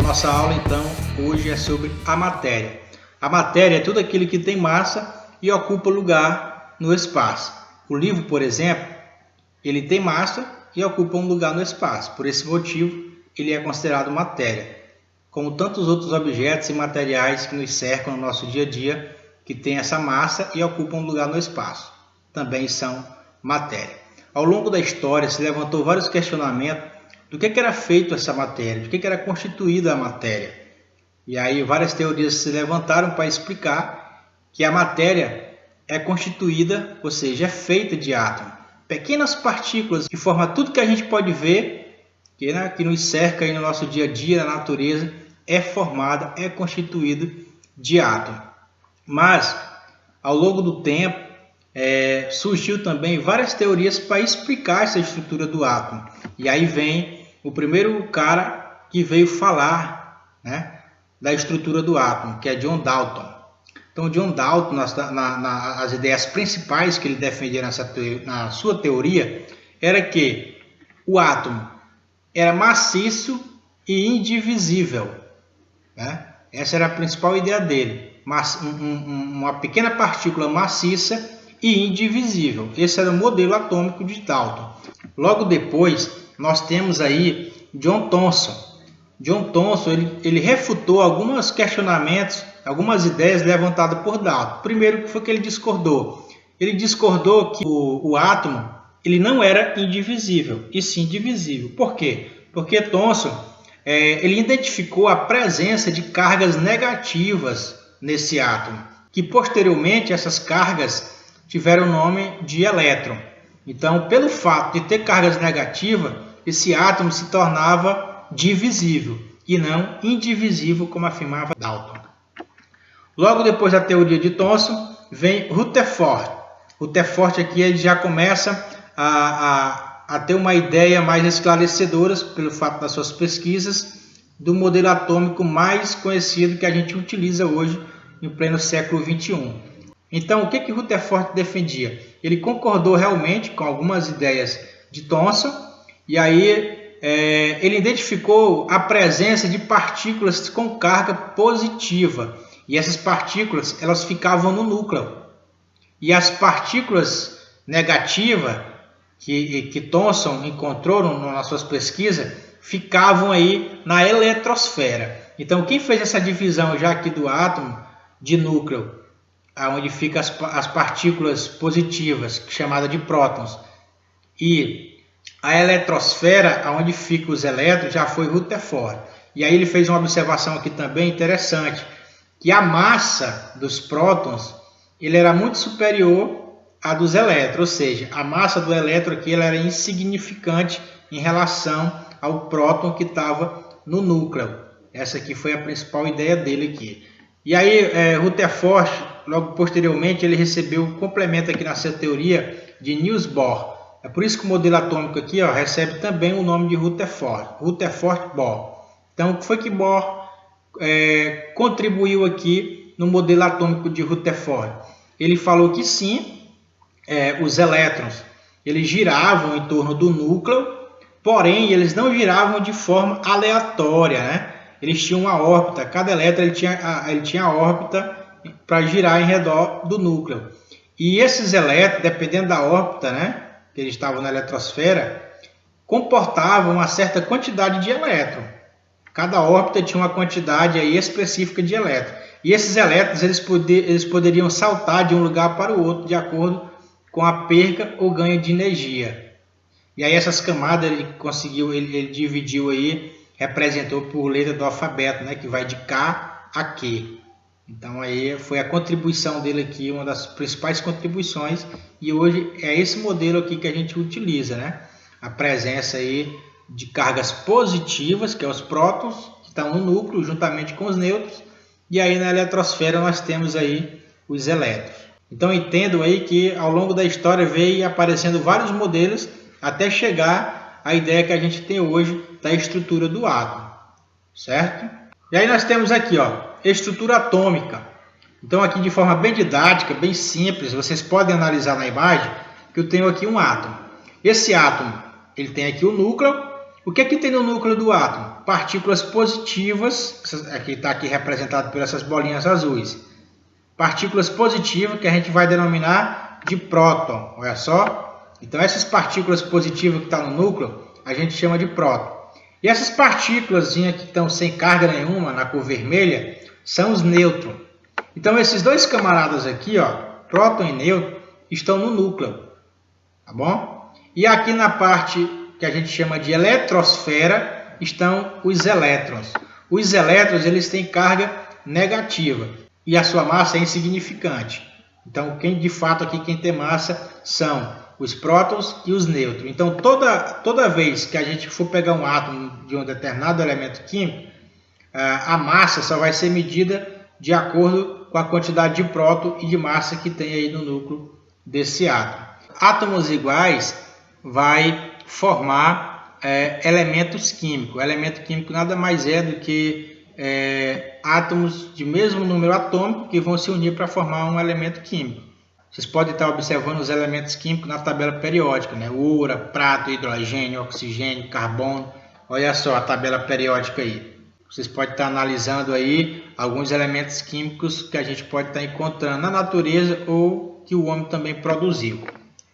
Nossa aula então hoje é sobre a matéria. A matéria é tudo aquilo que tem massa e ocupa lugar no espaço. O livro, por exemplo, ele tem massa e ocupa um lugar no espaço. Por esse motivo, ele é considerado matéria. Como tantos outros objetos e materiais que nos cercam no nosso dia a dia, que têm essa massa e ocupam um lugar no espaço, também são matéria. Ao longo da história se levantou vários questionamentos do que era feito essa matéria, do que era constituída a matéria. E aí várias teorias se levantaram para explicar que a matéria é constituída, ou seja, é feita de átomos. Pequenas partículas que formam tudo que a gente pode ver, que nos cerca aí no nosso dia a dia, na natureza, é formada, é constituída de átomos. Mas, ao longo do tempo, surgiu também várias teorias para explicar essa estrutura do átomo. E aí vem o primeiro cara que veio falar, da estrutura do átomo, que é John Dalton. Então, John Dalton, as ideias principais que ele defendia na sua teoria, era que o átomo era maciço e indivisível. Essa era a principal ideia dele. Uma pequena partícula maciça e indivisível. Esse era o modelo atômico de Dalton. Logo depois, nós temos aí John Thomson. John Thomson ele refutou alguns questionamentos, algumas ideias levantadas por Dalton. Primeiro, que foi que ele discordou? Ele discordou que o átomo ele não era indivisível, e sim divisível. Por quê? Porque Thomson ele identificou a presença de cargas negativas nesse átomo, que posteriormente essas cargas tiveram o nome de elétron. Então, pelo fato de ter cargas negativas, esse átomo se tornava divisível e não indivisível, como afirmava Dalton. Logo depois da teoria de Thomson, vem Rutherford. Rutherford aqui ele já começa a ter uma ideia mais esclarecedora, pelo fato das suas pesquisas, do modelo atômico mais conhecido que a gente utiliza hoje, em pleno século XXI. Então, o que Rutherford defendia? Ele concordou realmente com algumas ideias de Thomson, e aí ele identificou a presença de partículas com carga positiva, e essas partículas elas ficavam no núcleo. E as partículas negativas que Thomson encontrou nas suas pesquisas ficavam aí na eletrosfera. Então, quem fez essa divisão já aqui do átomo de núcleo, onde ficam as partículas positivas, chamada de prótons, e a eletrosfera, onde ficam os elétrons, já foi Rutherford. E aí ele fez uma observação aqui também interessante, que a massa dos prótons ele era muito superior à dos elétrons, ou seja, a massa do elétron aqui ela era insignificante em relação ao próton que estava no núcleo. Essa aqui foi a principal ideia dele aqui. E aí Rutherford, logo posteriormente, ele recebeu um complemento aqui na sua teoria de Niels Bohr. É por isso que o modelo atômico aqui recebe também o nome de Rutherford, Rutherford Bohr. Então, o que foi que Bohr contribuiu aqui no modelo atômico de Rutherford? Ele falou que sim, os elétrons eles giravam em torno do núcleo, porém eles não giravam de forma aleatória, Eles tinham uma órbita, cada elétron ele tinha a órbita para girar em redor do núcleo. E esses elétrons, dependendo da órbita, que eles estavam na eletrosfera, comportavam uma certa quantidade de elétrons. Cada órbita tinha uma quantidade aí específica de elétrons. E esses elétrons eles poderiam saltar de um lugar para o outro de acordo com a perca ou ganho de energia. E aí essas camadas ele dividiu aí, representou por letra do alfabeto, que vai de K a Q. Então aí foi a contribuição dele aqui, uma das principais contribuições, e hoje é esse modelo aqui que a gente utiliza, A presença aí de cargas positivas, que é os prótons, que estão no núcleo juntamente com os nêutrons, e aí na eletrosfera nós temos aí os elétrons. Então entendam aí que ao longo da história veio aparecendo vários modelos até chegar à ideia que a gente tem hoje da estrutura do átomo, certo? E aí nós temos aqui, estrutura atômica. Então aqui de forma bem didática, bem simples, vocês podem analisar na imagem que eu tenho aqui um átomo. Esse átomo, ele tem aqui o núcleo, O que é que tem no núcleo do átomo? Partículas positivas, aqui está aqui representado por essas bolinhas azuis. Partículas positivas que a gente vai denominar de próton, olha só. Então essas partículas positivas que estão no núcleo, a gente chama de próton. E essas partículas que estão sem carga nenhuma, na cor vermelha, são os nêutrons. Então esses dois camaradas aqui, ó, próton e nêutron, estão no núcleo, tá bom? E aqui na parte que a gente chama de eletrosfera, estão os elétrons. Os elétrons, eles têm carga negativa e a sua massa é insignificante. Então, de fato aqui quem tem massa são os prótons e os nêutrons. Então, toda vez que a gente for pegar um átomo de um determinado elemento químico, a massa só vai ser medida de acordo com a quantidade de próton e de massa que tem aí no núcleo desse átomo. Átomos iguais vai formar elementos químicos. Elemento químico nada mais é do que átomos de mesmo número atômico que vão se unir para formar um elemento químico. Vocês podem estar observando os elementos químicos na tabela periódica, né? Ouro, prata, hidrogênio, oxigênio, carbono. Olha só a tabela periódica aí. Vocês podem estar analisando aí alguns elementos químicos que a gente pode estar encontrando na natureza ou que o homem também produziu.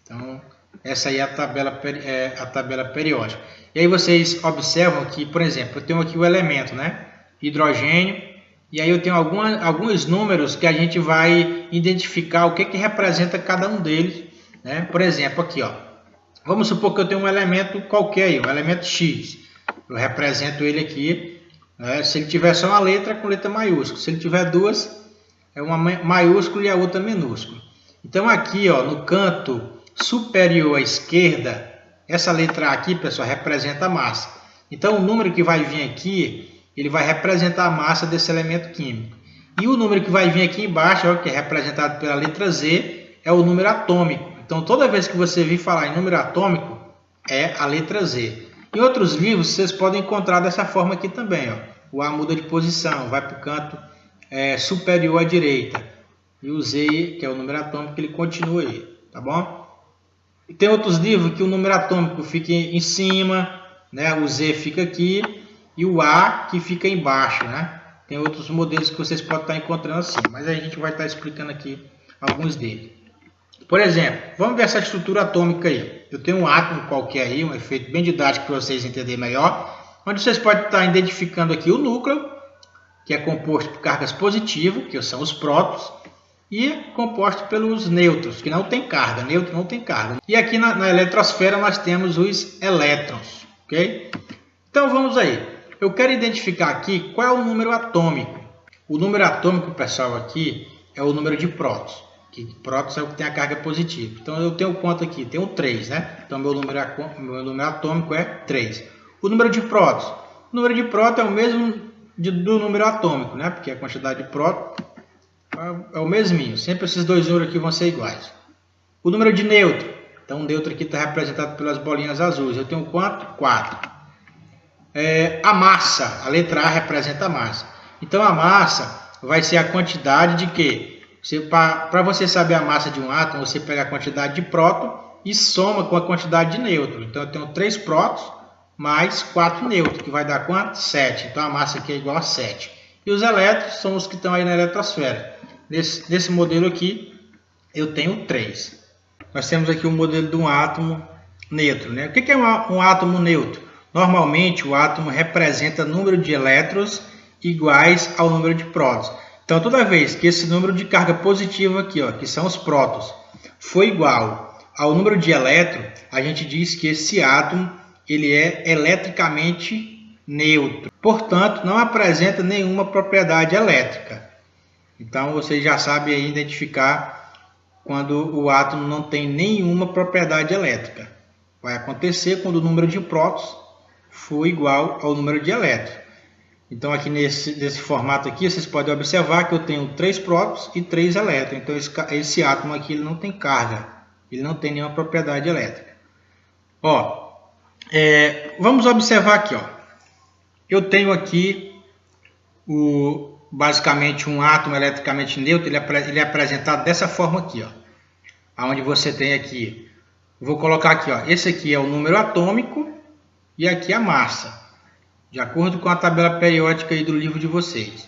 Então, essa aí é a tabela periódica. E aí vocês observam que, por exemplo, eu tenho aqui o elemento, né? Hidrogênio. E aí eu tenho alguns números que a gente vai identificar o que representa cada um deles, né? Por exemplo, aqui, ó. Vamos supor que eu tenho um elemento qualquer aí, um elemento X. Eu represento ele aqui, né? Se ele tiver só uma letra, com letra maiúscula. Se ele tiver duas, é uma maiúscula e a outra minúscula. Então aqui, ó, no canto superior à esquerda, essa letra A aqui, pessoal, representa a massa. Então o número que vai vir aqui, ele vai representar a massa desse elemento químico. E o número que vai vir aqui embaixo, ó, que é representado pela letra Z, é o número atômico. Então toda vez que você vir falar em número atômico, é a letra Z. Em outros livros vocês podem encontrar dessa forma aqui também, ó. O A muda de posição, vai para o canto superior à direita. E o Z, que é o número atômico, ele continua aí, tá bom? E tem outros livros que o número atômico fica em cima, né? O Z fica aqui e o A que fica embaixo, né? Tem outros modelos que vocês podem estar encontrando assim, mas a gente vai estar explicando aqui alguns deles. Por exemplo, vamos ver essa estrutura atômica aí. Eu tenho um átomo qualquer aí, um efeito bem didático para vocês entenderem melhor, onde vocês podem estar identificando aqui o núcleo, que é composto por cargas positivas, que são os prótons, e composto pelos nêutrons, que não tem carga. Nêutron não tem carga. E aqui na eletrosfera nós temos os elétrons, ok? Então vamos aí. Eu quero identificar aqui qual é o número atômico. O número atômico, pessoal, aqui é o número de prótons. Que prótons é o que tem a carga positiva. Então eu tenho quanto aqui? Tenho 3, né? Então meu número atômico é 3. O número de prótons. O número de prótons é o mesmo do número atômico, né? Porque a quantidade de prótons é o mesminho. Sempre esses dois números aqui vão ser iguais. O número de nêutron. Então o nêutron aqui está representado pelas bolinhas azuis. Eu tenho quanto? 4. A massa. A letra A representa a massa. Então a massa vai ser a quantidade de quê? Para você saber a massa de um átomo, você pega a quantidade de próton e soma com a quantidade de nêutron. Então eu tenho 3 prótons mais 4 nêutrons, que vai dar quanto? 7. Então a massa aqui é igual a 7. E os elétrons são os que estão aí na eletrosfera. Nesse modelo aqui, eu tenho 3. Nós temos aqui o modelo de um átomo neutro, né? O que é um átomo neutro? Normalmente, o átomo representa o número de elétrons iguais ao número de prótons. Então, toda vez que esse número de carga positiva aqui, ó, que são os prótons, for igual ao número de elétrons, a gente diz que esse átomo ele é eletricamente neutro. Portanto, não apresenta nenhuma propriedade elétrica. Então, vocês já sabem aí identificar quando o átomo não tem nenhuma propriedade elétrica. Vai acontecer quando o número de prótons for igual ao número de elétrons. Então, aqui nesse formato aqui, vocês podem observar que eu tenho 3 prótons e 3 elétrons. Então, esse átomo aqui ele não tem carga. Ele não tem nenhuma propriedade elétrica. Ó, vamos observar aqui. Ó. Eu tenho aqui basicamente um átomo eletricamente neutro. Ele é apresentado dessa forma aqui. Ó, onde você tem aqui. Vou colocar aqui. Ó, esse aqui é o número atômico. e aqui a massa, de acordo com a tabela periódica aí do livro de vocês.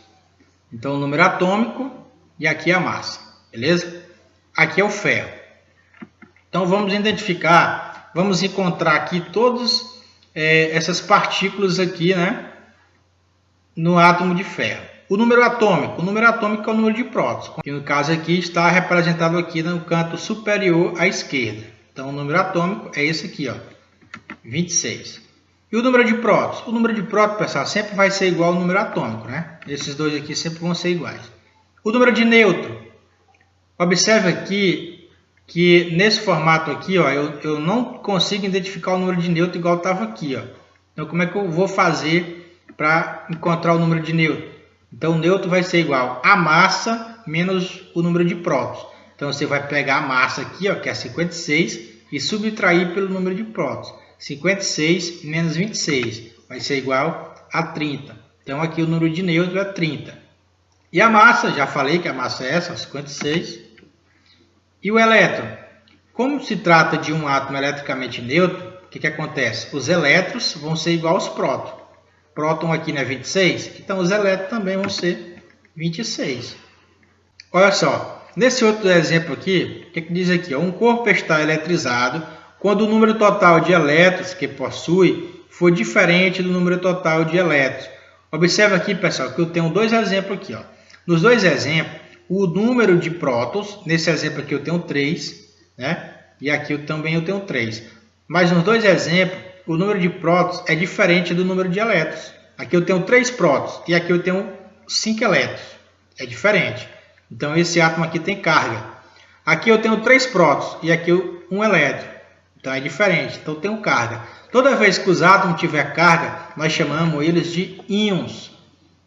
Então, o número atômico e aqui a massa, beleza? Aqui é o ferro. Então, vamos identificar, vamos encontrar aqui todas essas partículas aqui, né, no átomo de ferro. O número atômico é o número de prótons, que no caso aqui está representado aqui no canto superior à esquerda. Então, o número atômico é esse aqui, ó, 26. E o número de prótons? O número de prótons, pessoal, sempre vai ser igual ao número atômico, né? Esses dois aqui sempre vão ser iguais. O número de nêutron. Observe aqui que nesse formato aqui, ó, eu não consigo identificar o número de nêutron igual estava aqui, ó. Então, como é que eu vou fazer para encontrar o número de nêutron? Então, o nêutron vai ser igual a massa menos o número de prótons. Então, você vai pegar a massa aqui, ó, que é 56, e subtrair pelo número de prótons. 56 menos 26 vai ser igual a 30. Então, aqui o número de nêutron é 30. E a massa, já falei que a massa é essa, 56. E o elétron? Como se trata de um átomo eletricamente neutro, o que acontece? Os elétrons vão ser igual aos prótons. Próton aqui não é 26, então os elétrons também vão ser 26. Olha só, nesse outro exemplo aqui, o que diz aqui? Um corpo está eletrizado quando o número total de elétrons que possui for diferente do número total de elétrons. Observe aqui, pessoal, que eu tenho dois exemplos aqui. Ó. Nos dois exemplos, o número de prótons, nesse exemplo aqui eu tenho 3, né? E aqui eu também tenho 3. Mas nos dois exemplos, o número de prótons é diferente do número de elétrons. Aqui eu tenho 3 prótons e aqui eu tenho 5 elétrons. É diferente. Então, esse átomo aqui tem carga. Aqui eu tenho 3 prótons e aqui 1 elétron. Então, é diferente. Então, eu tenho carga. Toda vez que os átomos tiver carga, nós chamamos eles de íons.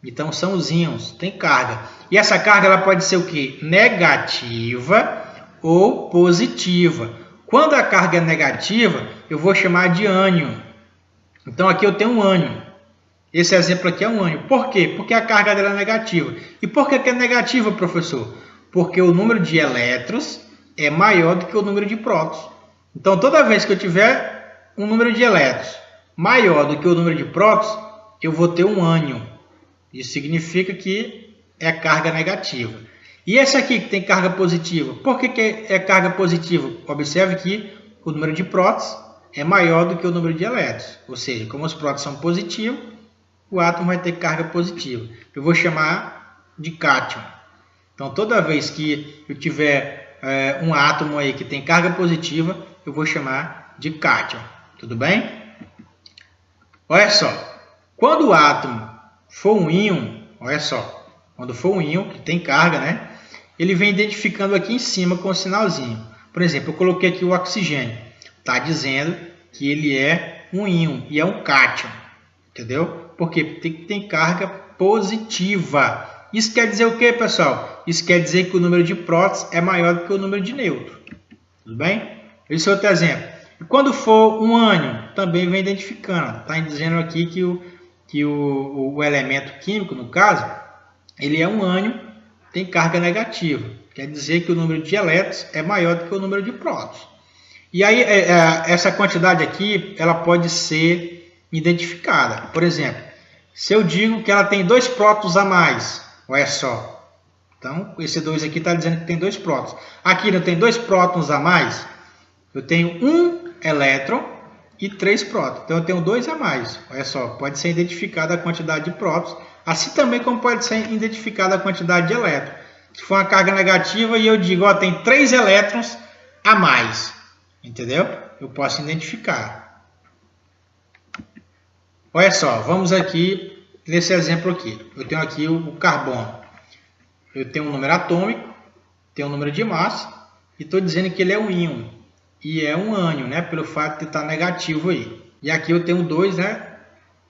Então, são os íons. Tem carga. E essa carga ela pode ser o quê? Negativa ou positiva. Quando a carga é negativa, eu vou chamar de ânion. Então, aqui eu tenho um ânion. Esse exemplo aqui é um ânion. Por quê? Porque a carga dela é negativa. E por que é negativa, professor? Porque o número de elétrons é maior do que o número de prótons. Então, toda vez que eu tiver um número de elétrons maior do que o número de prótons, eu vou ter um ânion. Isso significa que é carga negativa. E esse aqui que tem carga positiva, por que é carga positiva? Observe que o número de prótons é maior do que o número de elétrons. Ou seja, como os prótons são positivos, o átomo vai ter carga positiva. Eu vou chamar de cátion. Então, toda vez que eu tiver um átomo aí que tem carga positiva, eu vou chamar de cátion. Tudo bem? Olha só. Quando o átomo for um íon, olha só. Quando for um íon, que tem carga, né? Ele vem identificando aqui em cima com o sinalzinho. Por exemplo, eu coloquei aqui o oxigênio. Está dizendo que ele é um íon e é um cátion. Entendeu? Porque tem carga positiva. Isso quer dizer o que, pessoal? Isso quer dizer que o número de prótons é maior do que o número de nêutrons. Tudo bem? Esse é outro exemplo. E quando for um ânion, também vem identificando. Está dizendo aqui que o elemento químico, no caso, ele é um ânion, tem carga negativa. Quer dizer que o número de elétrons é maior do que o número de prótons. E aí, essa quantidade aqui, ela pode ser identificada. Por exemplo, se eu digo que ela tem 2 prótons a mais, olha só. Então, esse 2 aqui está dizendo que tem 2 prótons. Aqui não tem 2 prótons a mais, eu tenho 1 elétron e 3 prótons. Então, eu tenho 2 a mais. Olha só, pode ser identificada a quantidade de prótons, assim também como pode ser identificada a quantidade de elétrons. Se for uma carga negativa e eu digo, ó, tem 3 elétrons a mais. Entendeu? Eu posso identificar. Olha só, vamos aqui nesse exemplo aqui. Eu tenho aqui o carbono. Eu tenho um número atômico, tenho um número de massa e estou dizendo que ele é um íon. E é um ânion, né? Pelo fato de estar negativo aí. E aqui eu tenho 2, né?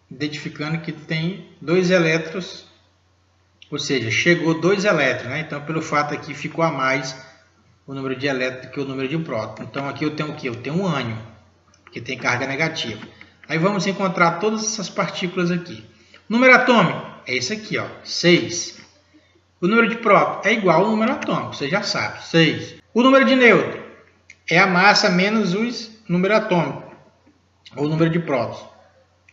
Identificando que tem 2 elétrons, ou seja, chegou 2 elétrons, né? Então, pelo fato aqui ficou a mais o número de elétrons do que o número de prótons. Então, aqui eu tenho o quê? Eu tenho um ânion, que tem carga negativa. Aí vamos encontrar todas essas partículas aqui. O número atômico é esse aqui, ó, 6. O número de prótons é igual ao número atômico, você já sabe, 6. O número de nêutron é a massa menos o número atômico, ou o número de prótons.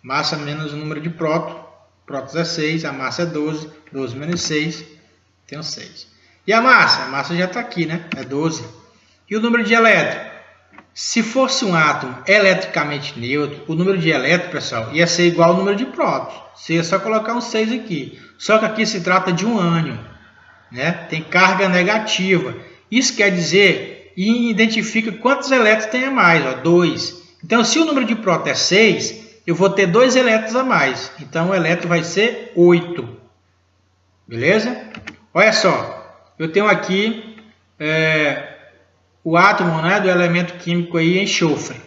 Massa menos o número de prótons é 6, a massa é 12, 12 menos 6, tenho 6. E a massa? A massa já está aqui, né? É 12. E o número de elétrons? Se fosse um átomo eletricamente neutro, o número de elétrons, pessoal, ia ser igual ao número de prótons. Você ia só colocar um 6 aqui. Só que aqui se trata de um ânion, né? Tem carga negativa. Isso quer dizer, e identifica quantos elétrons tem a mais, ó, 2. Então, se o número de prótons é 6, eu vou ter 2 elétrons a mais. Então, o elétron vai ser 8. Beleza? Olha só, eu tenho aqui o átomo, né, do elemento químico aí, enxofre.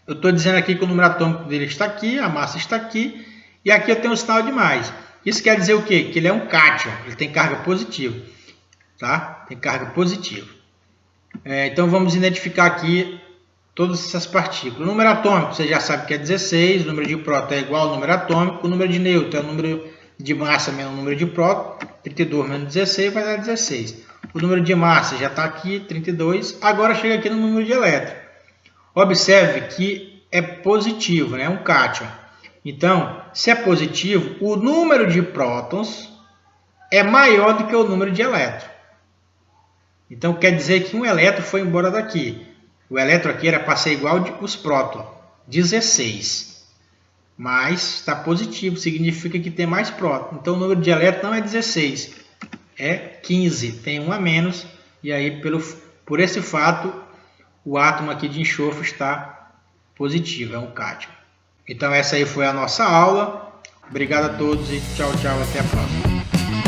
Eu estou dizendo aqui que o número atômico dele está aqui, a massa está aqui, e aqui eu tenho um sinal de mais. Isso quer dizer o quê? Que ele é um cátion, ele tem carga positiva. Tá? Tem carga positiva. Então vamos identificar aqui todas essas partículas. O número atômico, você já sabe que é 16, o número de próton é igual ao número atômico, o número de nêutron é o número de massa menos o número de próton, 32 menos 16 vai dar 16. O número de massa já está aqui, 32. Agora chega aqui no número de elétrons. Observe que é positivo, né? É um cátion. Então, se é positivo, o número de prótons é maior do que o número de elétrons. Então, quer dizer que um elétron foi embora daqui. O elétron aqui era para ser igual aos prótons, 16. Mas está positivo, significa que tem mais prótons. Então, o número de elétrons não é 16, é 15. Tem um a menos. E aí, por esse fato, o átomo aqui de enxofre está positivo, é um cátion. Então, essa aí foi a nossa aula. Obrigado a todos e tchau, tchau. Até a próxima.